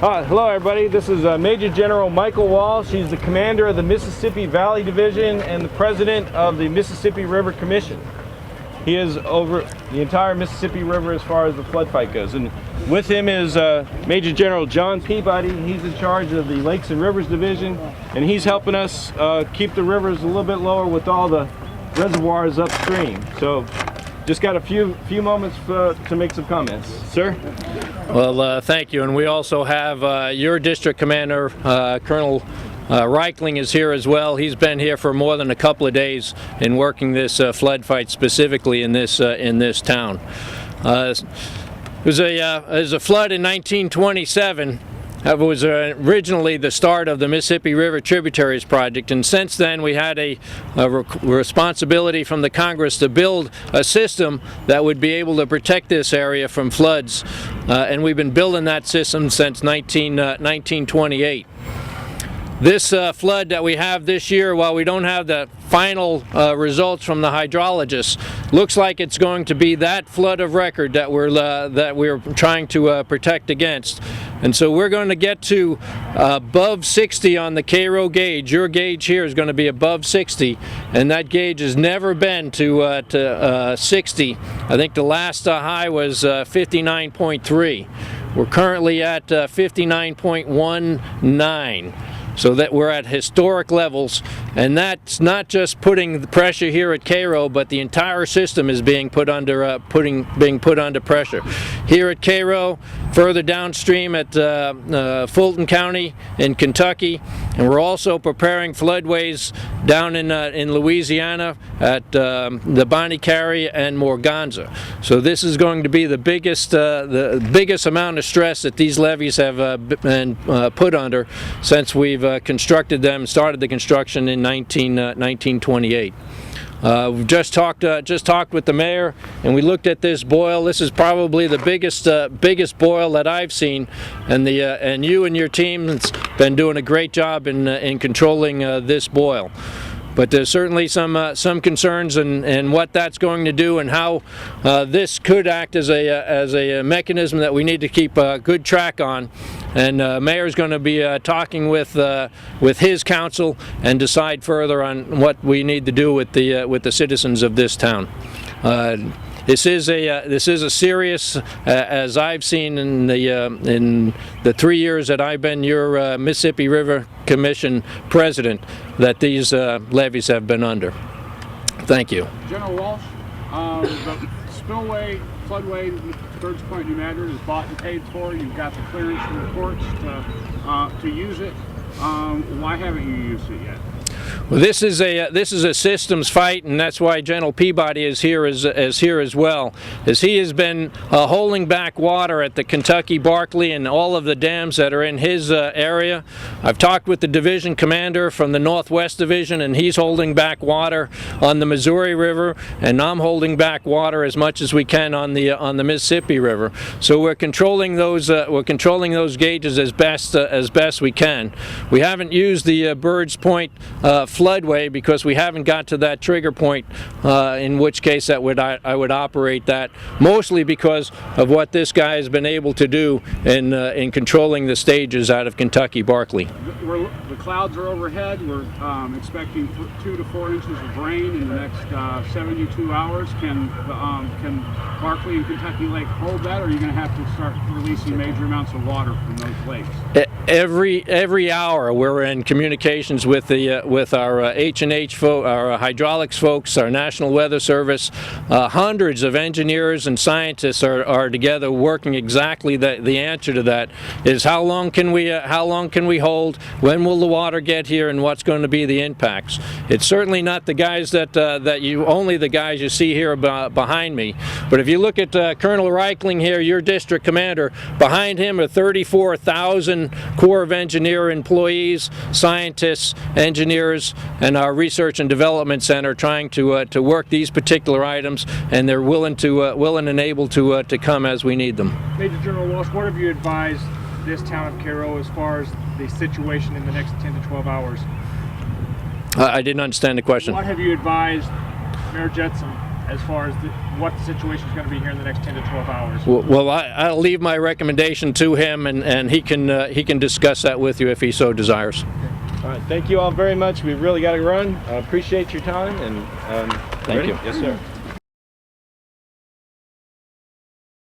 Hello everybody, this is Major General Michael Walsh. He's the commander of the Mississippi Valley Division and the president of the Mississippi River Commission. He is over the entire Mississippi River as far as the flood fight goes. And with him is Major General John Peabody. He's in charge of the Lakes and Rivers Division, and he's helping us keep the rivers a little bit lower with all the reservoirs upstream. So just got a few moments to make some comments. Sir? Well, thank you. And we also have your district commander, Colonel Reichling is here as well. He's been here for more than a couple of days in working this flood fight specifically in this town. It was a flood in 1927. That was originally the start of the Mississippi River Tributaries Project, and since then we had a responsibility from the Congress to build a system that would be able to protect this area from floods, and we've been building that system since 1928. This flood that we have this year, while we don't have the final results from the hydrologists, looks like it's going to be that flood of record that we're trying to protect against. And so we're going to get to above 60 on the CAIRO gauge. Your gauge here is going to be above 60, and that gauge has never been to 60. I think the last high was 59.3. We're currently at 59.19. So that we're at historic levels, and that's not just putting the pressure here at CAIRO, but the entire system is being put under pressure. Here at CAIRO, further downstream at Fulton County in Kentucky, and we're also preparing floodways down in Louisiana at the Bonnie Carey and Morganza. So this is going to be the biggest amount of stress that these levees have been put under since we've constructed them, started the construction in 1928. We've just talked with the mayor, and we looked at this boil. This is probably the biggest boil that I've seen, and you and your team has been doing a great job in controlling this boil. But there's certainly some concerns in what that's going to do and how this could act as a mechanism that we need to keep good track on. And Mayor's going to be talking with his council and decide further on what we need to do with the citizens of this town. This is a serious, as I've seen in the 3 years that I've been your Mississippi River Commission president, that these levees have been under. Thank you. General Walsh, the spillway, floodway, Birds Point, New Madrid is bought and paid for. You've got the clearance from the courts to use it. Why haven't you used it yet? Well, this is a systems fight, and that's why General Peabody is here as well. As he has been holding back water at the Kentucky Barkley and all of the dams that are in his area. I've talked with the division commander from the Northwest Division, and he's holding back water on the Missouri River, and I'm holding back water as much as we can on the Mississippi River. So we're controlling those gauges as best we can. We haven't used the Birds Point floodway because we haven't got to that trigger point, in which case I would operate that, mostly because of what this guy has been able to do in controlling the stages out of Kentucky Barkley. The clouds are overhead. We're expecting 2 to 4 inches of rain in the next 72 hours. Can Barkley and Kentucky Lake hold that, or are you going to have to start releasing major amounts of water from those lakes? Every hour we're in communications with our H&H our hydraulics folks, our National Weather Service. Hundreds of engineers and scientists are together working exactly the answer to that is how long can we hold, when will the water get here, and what's going to be the impacts. It's certainly not the guys only the guys you see here behind me, but if you look at Colonel Reichling here, your district commander, behind him are 34,000 Corps of Engineer employees, scientists, engineers, and our Research and Development Center trying to work these particular items, and they're willing and able to come as we need them. Major General Walsh, what have you advised this town of CAIRO as far as the situation in the next 10 to 12 hours? I didn't understand the question. What have you advised Mayor Jetson as far as what the situation is going to be here in the next 10 to 12 hours? Well, I'll leave my recommendation to him, and he can discuss that with you if he so desires. All right, thank you all very much. We've really got to run. Appreciate your time, and Thank you. Yes, sir.